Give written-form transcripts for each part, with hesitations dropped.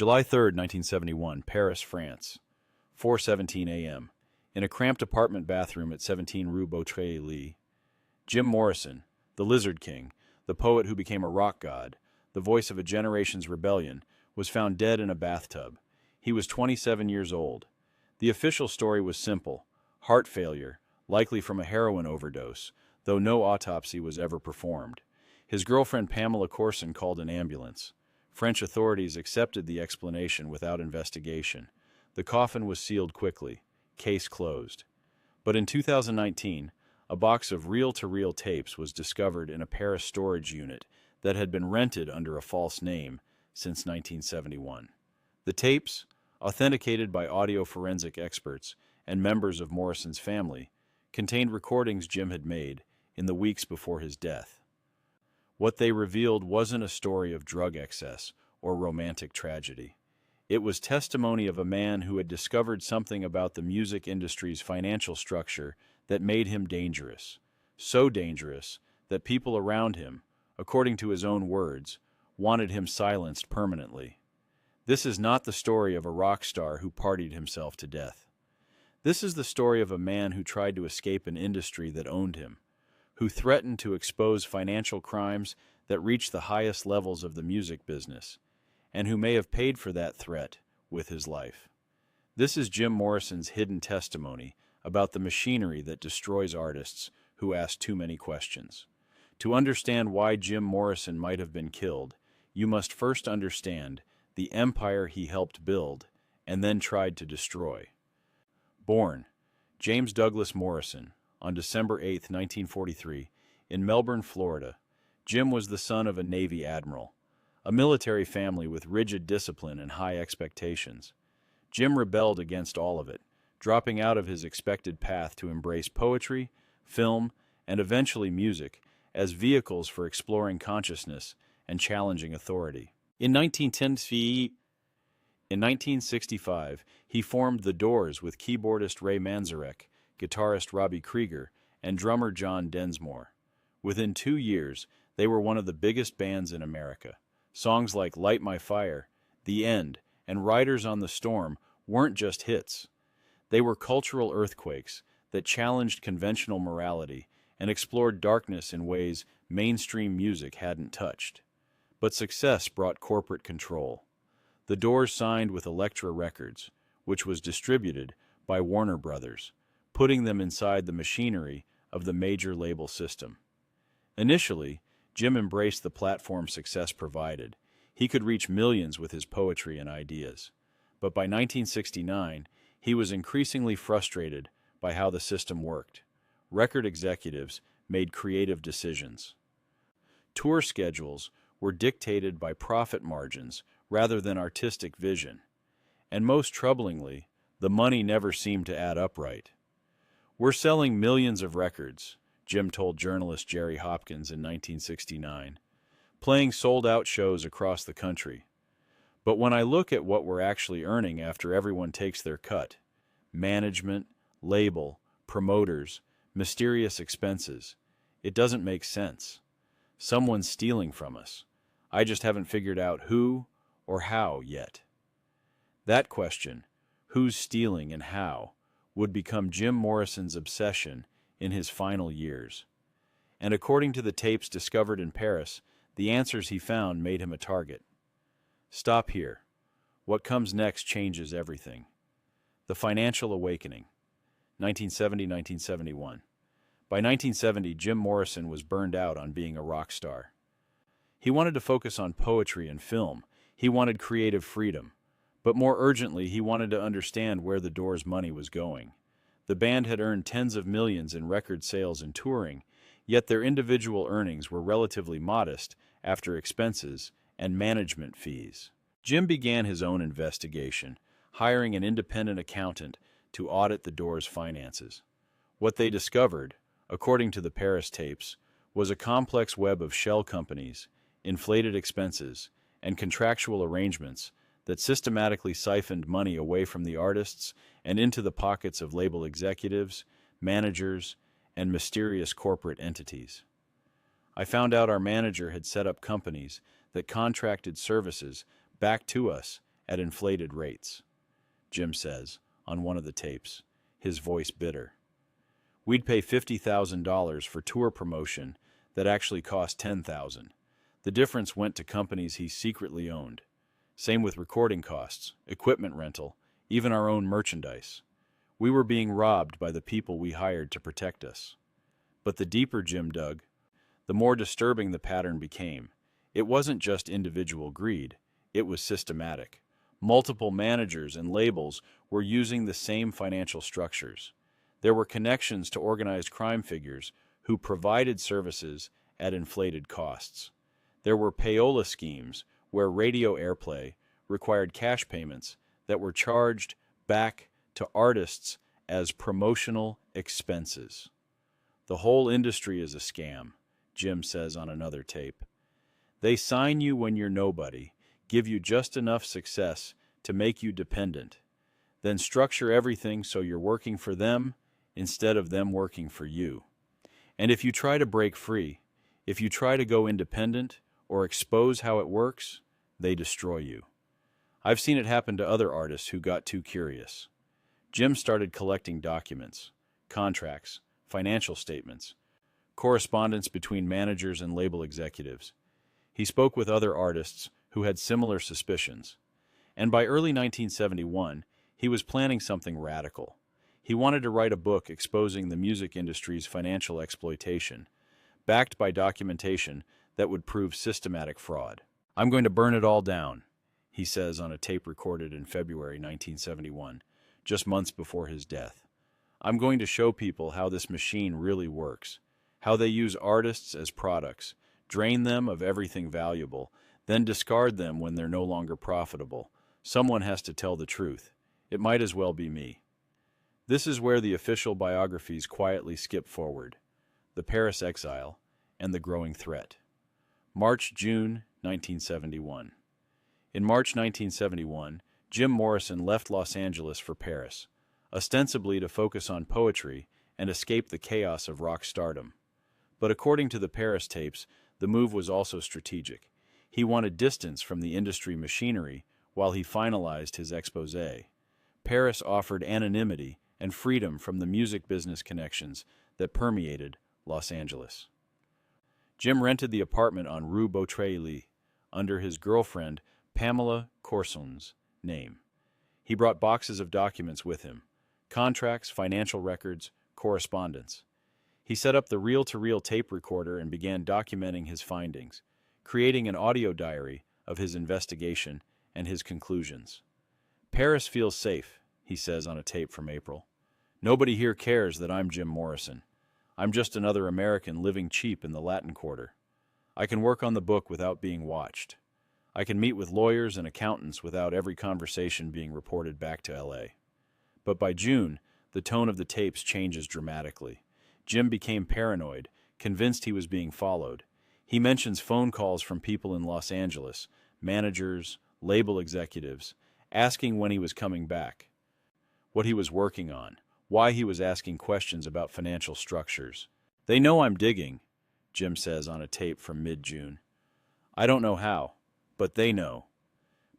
July 3rd, 1971, Paris, France. 4:17 a.m. In a cramped apartment bathroom at 17 Rue Beautreillis, Jim Morrison, the Lizard King, the poet who became a rock god, the voice of a generation's rebellion, was found dead in a bathtub. He was 27 years old. The official story was simple: heart failure, likely from a heroin overdose, though no autopsy was ever performed. His girlfriend Pamela Corson called an ambulance. French authorities accepted the explanation without investigation. The coffin was sealed quickly. Case closed. But in 2019, a box of reel-to-reel tapes was discovered in a Paris storage unit that had been rented under a false name since 1971. The tapes, authenticated by audio forensic experts and members of Morrison's family, contained recordings Jim had made in the weeks before his death. What they revealed wasn't a story of drug excess or romantic tragedy. It was testimony of a man who had discovered something about the music industry's financial structure that made him dangerous. So dangerous that people around him, according to his own words, wanted him silenced permanently. This is not the story of a rock star who partied himself to death. This is the story of a man who tried to escape an industry that owned him, who threatened to expose financial crimes that reached the highest levels of the music business, and who may have paid for that threat with his life. This is Jim Morrison's hidden testimony about the machinery that destroys artists who ask too many questions. To understand why Jim Morrison might have been killed, you must first understand the empire he helped build and then tried to destroy. Born James Douglas Morrison on December 8, 1943, in Melbourne, Florida, Jim was the son of a Navy admiral, a military family with rigid discipline and high expectations. Jim rebelled against all of it, dropping out of his expected path to embrace poetry, film, and eventually music as vehicles for exploring consciousness and challenging authority. In 1965, he formed The Doors with keyboardist Ray Manzarek, guitarist Robbie Krieger, and drummer John Densmore. Within 2 years, they were one of the biggest bands in America. Songs like Light My Fire, The End, and Riders on the Storm weren't just hits. They were cultural earthquakes that challenged conventional morality and explored darkness in ways mainstream music hadn't touched. But success brought corporate control. The Doors signed with Elektra Records, which was distributed by Warner Brothers, putting them inside the machinery of the major label system. Initially, Jim embraced the platform success provided. He could reach millions with his poetry and ideas. But by 1969, he was increasingly frustrated by how the system worked. Record executives made creative decisions. Tour schedules were dictated by profit margins rather than artistic vision. And most troublingly, the money never seemed to add up right. "We're selling millions of records," Jim told journalist Jerry Hopkins in 1969, "playing sold-out shows across the country. But when I look at what we're actually earning after everyone takes their cut, management, label, promoters, mysterious expenses, it doesn't make sense. Someone's stealing from us. I just haven't figured out who or how yet." That question, who's stealing and how, would become Jim Morrison's obsession in his final years. And according to the tapes discovered in Paris, the answers he found made him a target. Stop here. What comes next changes everything. The Financial Awakening, 1970-1971. By 1970, Jim Morrison was burned out on being a rock star. He wanted to focus on poetry and film. He wanted creative freedom. But more urgently, he wanted to understand where the Doors' money was going. The band had earned tens of millions in record sales and touring, yet their individual earnings were relatively modest after expenses and management fees. Jim began his own investigation, hiring an independent accountant to audit the Doors' finances. What they discovered, according to the Paris tapes, was a complex web of shell companies, inflated expenses, and contractual arrangements that systematically siphoned money away from the artists and into the pockets of label executives, managers, and mysterious corporate entities. I found out our manager had set up companies that contracted services back to us at inflated rates, Jim says on one of the tapes, his voice bitter. We'd pay $50,000 for tour promotion that actually cost $10,000. The difference went to companies he secretly owned. Same with recording costs, equipment rental, even our own merchandise. We were being robbed by the people we hired to protect us. But the deeper Jim dug, the more disturbing the pattern became. It wasn't just individual greed, it was systematic. Multiple managers and labels were using the same financial structures. There were connections to organized crime figures who provided services at inflated costs. There were payola schemes where radio airplay required cash payments that were charged back to artists as promotional expenses. The whole industry is a scam, Jim says on another tape. They sign you when you're nobody, give you just enough success to make you dependent, then structure everything so you're working for them instead of them working for you. And if you try to break free, if you try to go independent or expose how it works, they destroy you. I've seen it happen to other artists who got too curious. Jim started collecting documents, contracts, financial statements, correspondence between managers and label executives. He spoke with other artists who had similar suspicions. And by early 1971, he was planning something radical. He wanted to write a book exposing the music industry's financial exploitation, backed by documentation that would prove systematic fraud. I'm going to burn it all down, he says on a tape recorded in February 1971, just months before his death. I'm going to show people how this machine really works, how they use artists as products, drain them of everything valuable, then discard them when they're no longer profitable. Someone has to tell the truth. It might as well be me. This is where the official biographies quietly skip forward: the Paris exile and the growing threat. March-June 1971. In March 1971, Jim Morrison left Los Angeles for Paris, ostensibly to focus on poetry and escape the chaos of rock stardom. But according to the Paris tapes, the move was also strategic. He wanted distance from the industry machinery while he finalized his exposé. Paris offered anonymity and freedom from the music business connections that permeated Los Angeles. Jim rented the apartment on Rue Beautreillis under his girlfriend Pamela Corson's name. He brought boxes of documents with him: contracts, financial records, correspondence. He set up the reel-to-reel tape recorder and began documenting his findings, creating an audio diary of his investigation and his conclusions. Paris feels safe, he says on a tape from April. Nobody here cares that I'm Jim Morrison. I'm just another American living cheap in the Latin Quarter. I can work on the book without being watched. I can meet with lawyers and accountants without every conversation being reported back to L.A. But by June, the tone of the tapes changes dramatically. Jim became paranoid, convinced he was being followed. He mentions phone calls from people in Los Angeles, managers, label executives, asking when he was coming back, what he was working on, why he was asking questions about financial structures. They know I'm digging, Jim says on a tape from mid-June. I don't know how, but they know.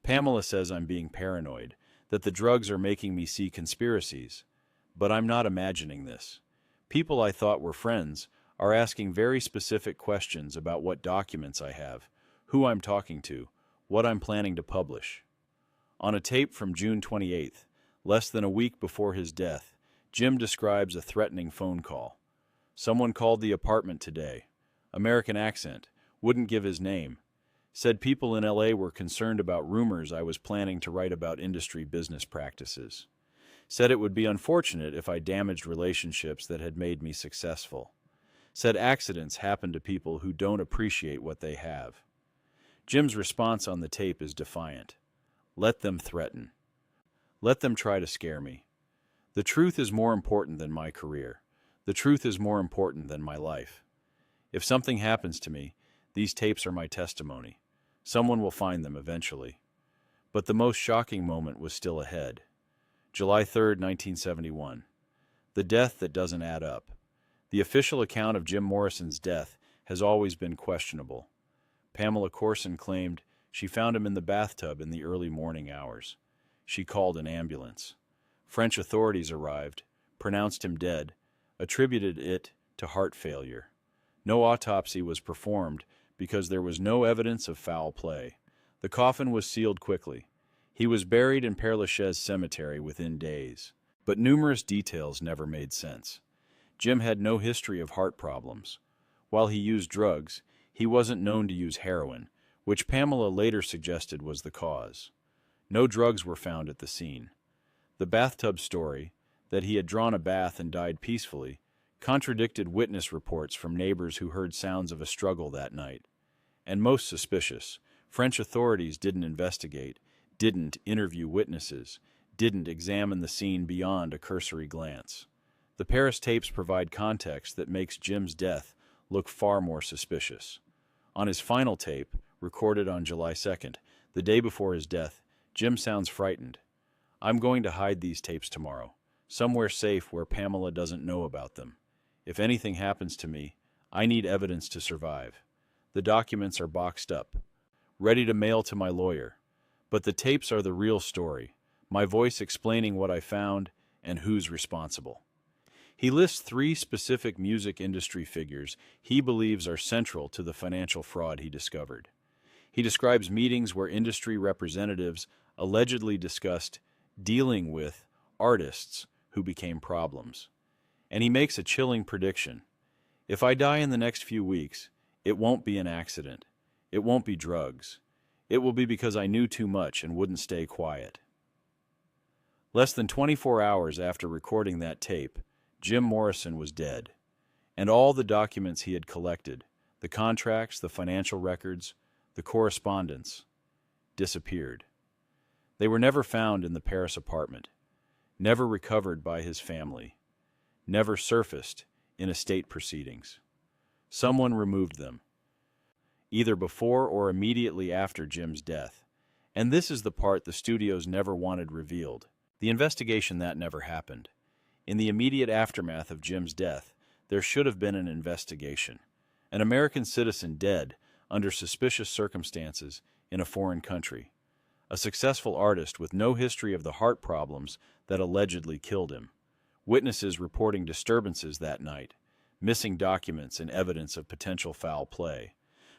Pamela says I'm being paranoid, that the drugs are making me see conspiracies. But I'm not imagining this. People I thought were friends are asking very specific questions about what documents I have, who I'm talking to, what I'm planning to publish. On a tape from June 28th, less than a week before his death, Jim describes a threatening phone call. Someone called the apartment today. American accent, wouldn't give his name. Said people in LA were concerned about rumors I was planning to write about industry business practices. Said it would be unfortunate if I damaged relationships that had made me successful. Said accidents happen to people who don't appreciate what they have. Jim's response on the tape is defiant. Let them threaten. Let them try to scare me. The truth is more important than my career. The truth is more important than my life. If something happens to me, these tapes are my testimony. Someone will find them eventually. But the most shocking moment was still ahead. July 3rd, 1971. The death that doesn't add up. The official account of Jim Morrison's death has always been questionable. Pamela Corson claimed She found him in the bathtub in the early morning hours. She called an ambulance. French authorities arrived, pronounced him dead, attributed it to heart failure. No autopsy was performed because there was no evidence of foul play. The coffin was sealed quickly. He was buried in Père Lachaise Cemetery within days. But numerous details never made sense. Jim had no history of heart problems. While he used drugs, he wasn't known to use heroin, which Pamela later suggested was the cause. No drugs were found at the scene. The bathtub story, that he had drawn a bath and died peacefully, contradicted witness reports from neighbors who heard sounds of a struggle that night. And most suspicious, French authorities didn't investigate, didn't interview witnesses, didn't examine the scene beyond a cursory glance. The Paris tapes provide context that makes Jim's death look far more suspicious. On his final tape, recorded on July 2nd, the day before his death, Jim sounds frightened. "I'm going to hide these tapes tomorrow, somewhere safe where Pamela doesn't know about them. If anything happens to me, I need evidence to survive. The documents are boxed up, ready to mail to my lawyer. But the tapes are the real story, my voice explaining what I found and who's responsible." He lists 3 specific music industry figures he believes are central to the financial fraud he discovered. He describes meetings where industry representatives allegedly discussed dealing with artists who became problems. And he makes a chilling prediction. "If I die in the next few weeks, it won't be an accident. It won't be drugs. It will be because I knew too much and wouldn't stay quiet." Less than 24 hours after recording that tape, Jim Morrison was dead. And all the documents he had collected, the contracts, the financial records, the correspondence, disappeared. They were never found in the Paris apartment, never recovered by his family, never surfaced in estate proceedings. Someone removed them, either before or immediately after Jim's death. And this is the part the studios never wanted revealed. The investigation that never happened. In the immediate aftermath of Jim's death, there should have been an investigation. An American citizen dead under suspicious circumstances in a foreign country. A successful artist with no history of the heart problems that allegedly killed him. Witnesses reporting disturbances that night. Missing documents and evidence of potential foul play.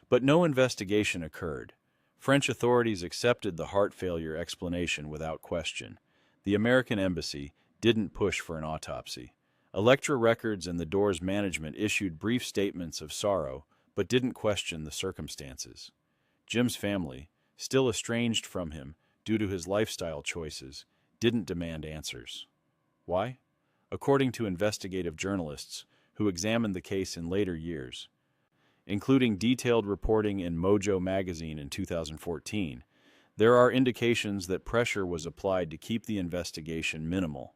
But no investigation occurred. French authorities accepted the heart failure explanation without question. The American embassy didn't push for an autopsy. Elektra Records and the Doors management issued brief statements of sorrow, but didn't question the circumstances. Jim's family, still estranged from him due to his lifestyle choices, didn't demand answers. Why? According to investigative journalists who examined the case in later years, including detailed reporting in Mojo magazine in 2014, there are indications that pressure was applied to keep the investigation minimal.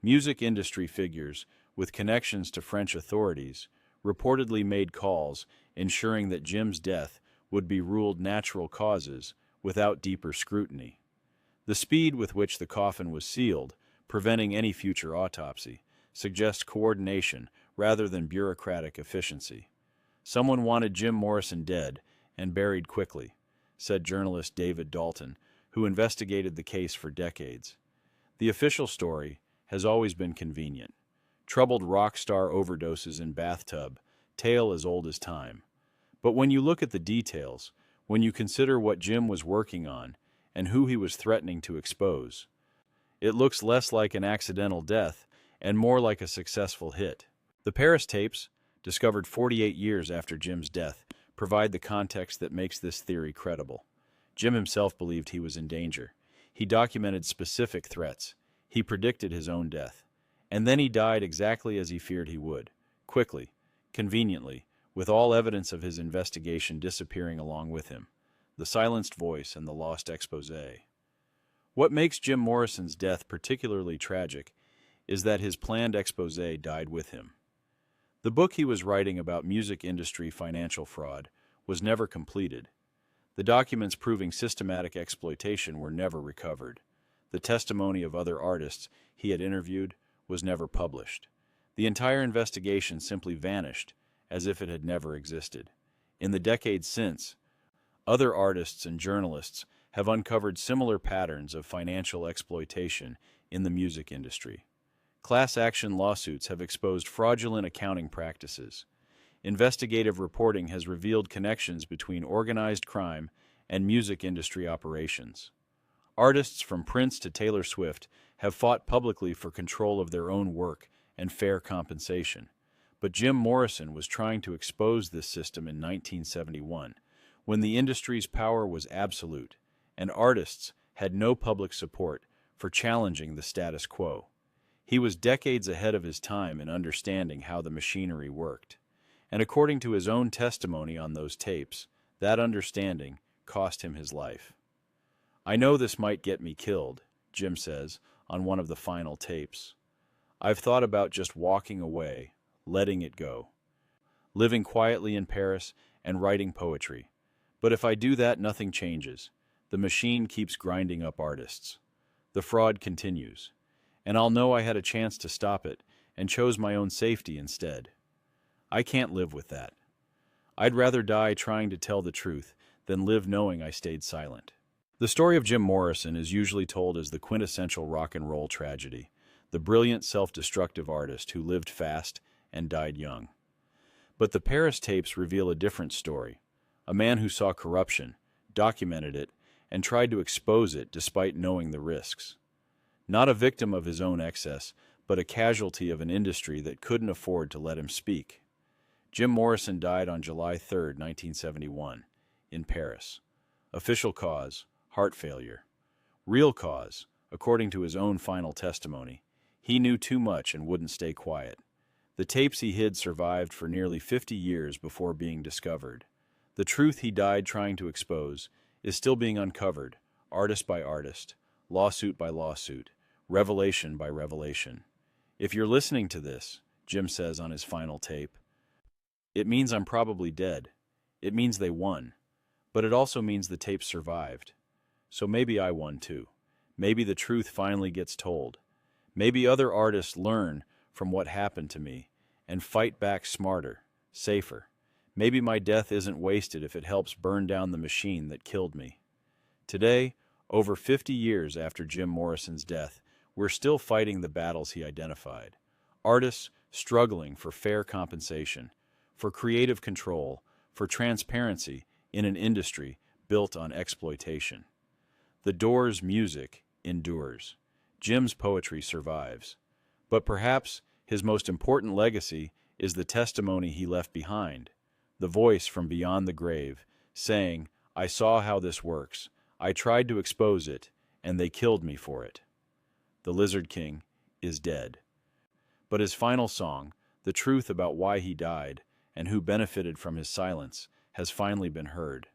Music industry figures with connections to French authorities reportedly made calls ensuring that Jim's death would be ruled natural causes without deeper scrutiny. The speed with which the coffin was sealed, preventing any future autopsy, suggests coordination rather than bureaucratic efficiency. "Someone wanted Jim Morrison dead and buried quickly," said journalist David Dalton, who investigated the case for decades. The official story has always been convenient. Troubled rock star overdoses in bathtub, tale as old as time. But when you look at the details, when you consider what Jim was working on and who he was threatening to expose, it looks less like an accidental death and more like a successful hit. The Paris tapes, discovered 48 years after Jim's death, provide the context that makes this theory credible. Jim himself believed he was in danger. He documented specific threats. He predicted his own death. And then he died exactly as he feared he would, quickly, conveniently, with all evidence of his investigation disappearing along with him, the silenced voice and the lost exposé. What makes Jim Morrison's death particularly tragic is that his planned exposé died with him. The book he was writing about music industry financial fraud was never completed. The documents proving systematic exploitation were never recovered. The testimony of other artists he had interviewed was never published. The entire investigation simply vanished, as if it had never existed. In the decades since, Other artists and journalists have uncovered similar patterns of financial exploitation in the music industry. Class action lawsuits have exposed fraudulent accounting practices. Investigative reporting has revealed connections between organized crime and music industry operations. Artists from Prince to Taylor Swift have fought publicly for control of their own work and fair compensation. But Jim Morrison was trying to expose this system in 1971, when the industry's power was absolute, and artists had no public support for challenging the status quo. He was decades ahead of his time in understanding how the machinery worked. And according to his own testimony on those tapes, that understanding cost him his life. "I know this might get me killed," Jim says on one of the final tapes. "I've thought about just walking away, letting it go, living quietly in Paris and writing poetry. But if I do that, nothing changes. The machine keeps grinding up artists. The fraud continues. And I'll know I had a chance to stop it and chose my own safety instead. I can't live with that. I'd rather die trying to tell the truth than live knowing I stayed silent." The story of Jim Morrison is usually told as the quintessential rock and roll tragedy, the brilliant self-destructive artist who lived fast and died young. But the Paris tapes reveal a different story, a man who saw corruption, documented it, and tried to expose it despite knowing the risks. Not a victim of his own excess, but a casualty of an industry that couldn't afford to let him speak. Jim Morrison died on July 3, 1971, in Paris. Official cause: heart failure. Real cause, according to his own final testimony: he knew too much and wouldn't stay quiet. The tapes he hid survived for nearly 50 years before being discovered. The truth he died trying to expose is still being uncovered, artist by artist, lawsuit by lawsuit, revelation by revelation. "If you're listening to this," Jim says on his final tape, "it means I'm probably dead. It means they won. But it also means the tape survived. So maybe I won too. Maybe the truth finally gets told. Maybe other artists learn from what happened to me and fight back smarter, safer. Maybe my death isn't wasted if it helps burn down the machine that killed me." Today, over 50 years after Jim Morrison's death, we're still fighting the battles he identified. Artists struggling for fair compensation, for creative control, for transparency in an industry built on exploitation. The Doors' music endures. Jim's poetry survives. But perhaps his most important legacy is the testimony he left behind, the voice from beyond the grave, saying, "I saw how this works. I tried to expose it, and they killed me for it." The Lizard King is dead. But his final song, the truth about why he died and who benefited from his silence, has finally been heard.